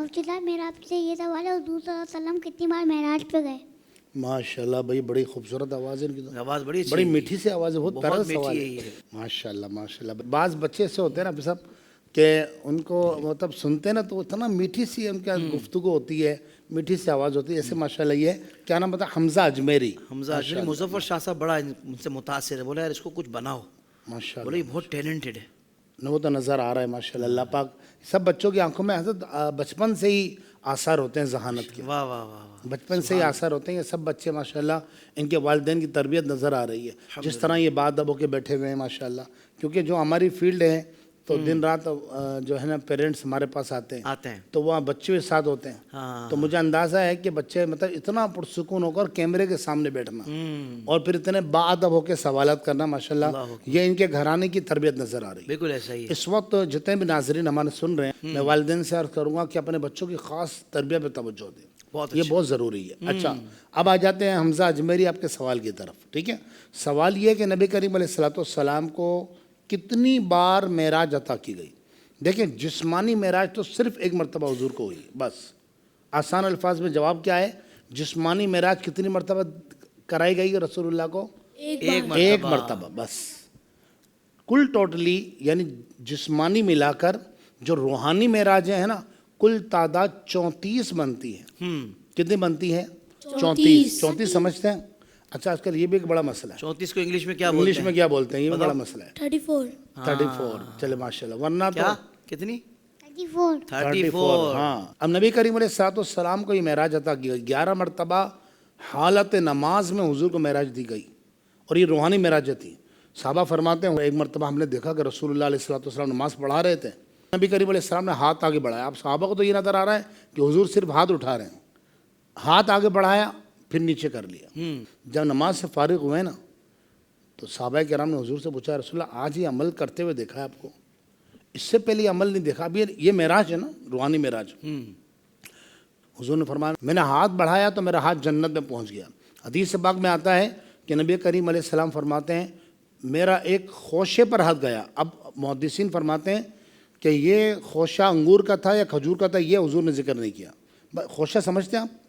مفتی صاحب میرا آپ سے یہ سوال ہے، حضور صلی اللہ علیہ وسلم کتنی بار معراج پہ گئے؟ ماشاء اللہ بھائی، بڑی خوبصورت آواز ہے ان کی تو، آواز بڑی اچھی بڑی ہے، میٹھی سی آواز ہے، بہت پیارا سوال ہے۔ ماشاء اللہ ماشاء اللہ۔ بعض بچے ایسے ہوتے ہیں نا صاحب کہ ان کو مطلب سنتے ہیں نا تو اتنا میٹھی سی ان کا گفتگو ہوتی ہے، میٹھی سی آواز ہوتی ہے۔ ایسے ماشاء اللہ یہ کیا نام بتا، حمزہ اجمیری۔ حمزہ اجمیری، مظفر شاہ صاحب بڑا ان سے متاثر ہے، بولا یار اس کو کچھ بناؤ، ماشاء بولے یہ اللہ بہت ٹیلنٹڈ ہے۔ وہ تو نظر آ رہا ہے ماشاء اللہ۔ اللہ پاک سب بچوں کی آنکھوں میں حضرت بچپن سے ہی آثار ہوتے ہیں ذہانت کے، واہ واہ واہ، بچپن سے ہی آثار ہوتے ہیں۔ یہ سب بچے ماشاءاللہ ان کے والدین کی تربیت نظر آ رہی ہے، جس طرح یہ باادب ہو کے بیٹھے ہوئے ہیں ماشاءاللہ۔ کیونکہ جو ہماری فیلڈ ہے تو دن رات جو ہے نا پیرنٹس ہمارے پاس آتے ہیں تو وہاں بچے کے ساتھ ہوتے ہیں، تو مجھے اندازہ ہے کہ بچے مطلب اتنا پرسکون ہو کر کیمرے کے سامنے بیٹھنا اور پھر اتنے باادب ہو کے سوالات کرنا ماشاءاللہ، یہ ان کے گھرانے کی تربیت نظر آ رہی ہے۔ بالکل ایسا ہی ہے۔ اس وقت جتنے بھی ناظرین ہمارے سن رہے ہیں، میں والدین سے عرض کروں گا کہ اپنے بچوں کی خاص تربیت پہ توجہ دیں، یہ بہت ضروری ہے۔ اچھا، اب آ جاتے ہیں حمزہ اجمیری آپ کے سوال کی طرف، ٹھیک ہے۔ سوال یہ ہے کہ نبی کریم علیہ السلام کو کتنی بار معراج عطا کی گئی؟ دیکھیں، جسمانی معراج تو صرف ایک مرتبہ حضور کو ہوئی، بس۔ آسان الفاظ میں جواب کیا ہے؟ جسمانی معراج کتنی مرتبہ کرائی گئی رسول اللہ کو؟ ایک مرتبہ بس۔ کل ٹوٹلی یعنی جسمانی ملا کر جو روحانی معراجیں ہیں نا، کل تعداد 34 بنتی ہے۔ کتنی بنتی ہے؟ 34 سمجھتے ہیں؟ اچھا، آج کل یہ بھی ایک بڑا مسئلہ ہے، 34 کو انگلش میں کیا بولتے ہیں؟ انگلش میں کیا بولتے ہیں؟ یہ بھی بڑا مسئلہ ہے۔ 34 چلے ماشاءاللہ، ورنہ تو کتنی؟ 34 ہاں۔ اب نبی کریم علیہ السلام کو یہ معراج عطا کی گئی، 11 مرتبہ حالت نماز میں حضور کو معراج دی گئی، اور یہ روحانی معراج تھی۔ صحابہ فرماتے ہیں ایک مرتبہ ہم نے دیکھا کہ رسول اللہ علیہ السلام نماز پڑھا رہے تھے، نبی کریم علیہ السلام نے ہاتھ آگے بڑھایا۔ اب صحابہ کو تو یہ نظر آ رہا ہے کہ حضور صرف ہاتھ اٹھا رہے ہیں، ہاتھ آگے بڑھایا پھر نیچے کر لیا۔ جب نماز سے فارغ ہوئے نا تو صحابہ کرام نے حضور سے پوچھا، رسول اللہ آج یہ عمل کرتے ہوئے دیکھا ہے آپ کو؟ اس سے پہلے یہ عمل نہیں دیکھا۔ اب یہ معراج ہے نا، روحانی معراج۔ حضور نے فرمایا میں نے ہاتھ بڑھایا تو میرا ہاتھ جنت میں پہنچ گیا۔ حدیث پاک میں آتا ہے کہ نبی کریم علیہ السلام فرماتے ہیں میرا ایک خوشے پر ہاتھ گیا۔ اب محدثین فرماتے ہیں کہ یہ خوشہ انگور کا تھا یا کھجور کا تھا، یہ حضور نے ذکر نہیں کیا۔ خوشہ سمجھتے ہیں آپ؟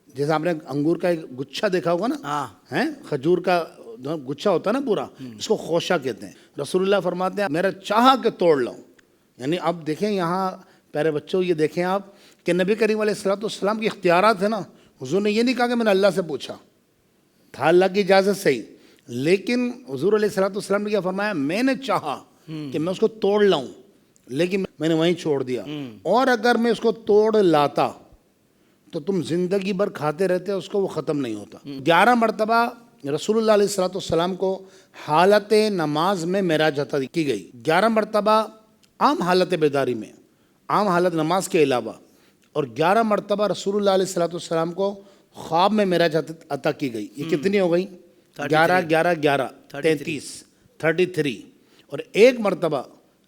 جیسے آپ نے انگور کا ایک گچھا دیکھا ہوگا نا، ہیں کھجور کا گچھا ہوتا ہے نا پورا، اس کو خوشہ کہتے ہیں۔ رسول اللہ فرماتے ہیں میرا چاہا کہ توڑ لوں۔ یعنی اب دیکھیں یہاں پیارے بچوں، یہ دیکھیں آپ کہ نبی کریم علیہ السلام کے اختیارات ہیں نا، حضور نے یہ نہیں کہا کہ میں نے اللہ سے پوچھا، تھا اللہ کی اجازت صحیح، لیکن حضور علیہ السلام نے کیا فرمایا، میں نے چاہا کہ میں اس کو توڑ لاؤں، لیکن میں نے وہیں چھوڑ دیا، اور اگر میں اس کو توڑ لاتا تو تم زندگی بھر کھاتے رہتے اس کو، وہ ختم نہیں ہوتا۔ 11 مرتبہ رسول اللہ علیہ السلام کو حالت نماز میں معراج عطا کی گئی، 11 مرتبہ عام حالت بیداری میں، عام حالت نماز کے علاوہ، اور 11 مرتبہ رسول اللہ علیہ السلام کو خواب میں معراج عطا کی گئی۔ یہ کتنی ہو گئی؟ 11 11 11 33۔ اور ایک مرتبہ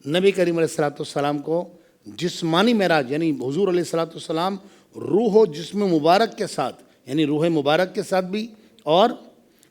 نبی کریم علیہ السلام کو جسمانی معراج، یعنی حضور علیہ السلام روح و جسم مبارک کے ساتھ، یعنی روح مبارک کے ساتھ بھی اور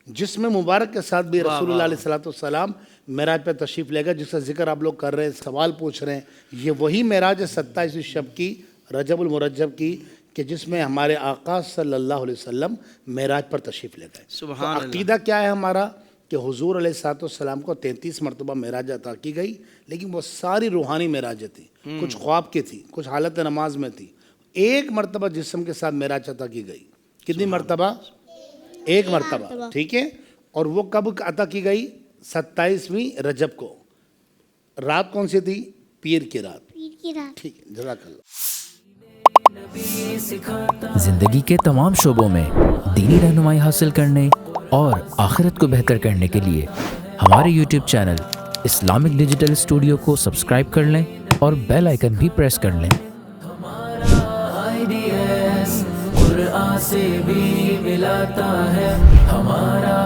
جسم مبارک کے ساتھ بھی رسول اللہ علیہ السلام معراج پہ تشریف لے گئے، جس کا ذکر آپ لوگ کر رہے ہیں، سوال پوچھ رہے ہیں۔ یہ وہی معراج ہے 27ویں شب کی، رجب المرجب کی، کہ جس میں ہمارے آقا صلی اللہ علیہ وسلم معراج پر تشریف لے گئے۔ سبحان اللہ۔ عقیدہ کیا ہے ہمارا کہ حضور علیہ السلام کو 33 مرتبہ معراج عطا کی گئی، لیکن وہ ساری روحانی معراج تھی، کچھ خواب کی تھی، کچھ حالت نماز میں تھی۔ ایک مرتبہ جسم کے ساتھ معراج عطا کی گئی۔ کتنی مرتبہ؟ ایک مرتبہ، ٹھیک ہے۔ اور وہ کب عطا کی گئی؟ 27ویں رجب کو۔ رات کون سی تھی؟ پیر کی رات۔ ٹھیک ہے، جزاک اللہ۔ زندگی کے تمام شعبوں میں دینی رہنمائی حاصل کرنے اور آخرت کو بہتر کرنے کے لیے ہمارے YouTube channel Islamic digital studio کو سبسکرائب کر لیں اور بیل آئیکن بھی پریس کر لیں۔ قرآن سے بھی ملاتا ہے ہمارا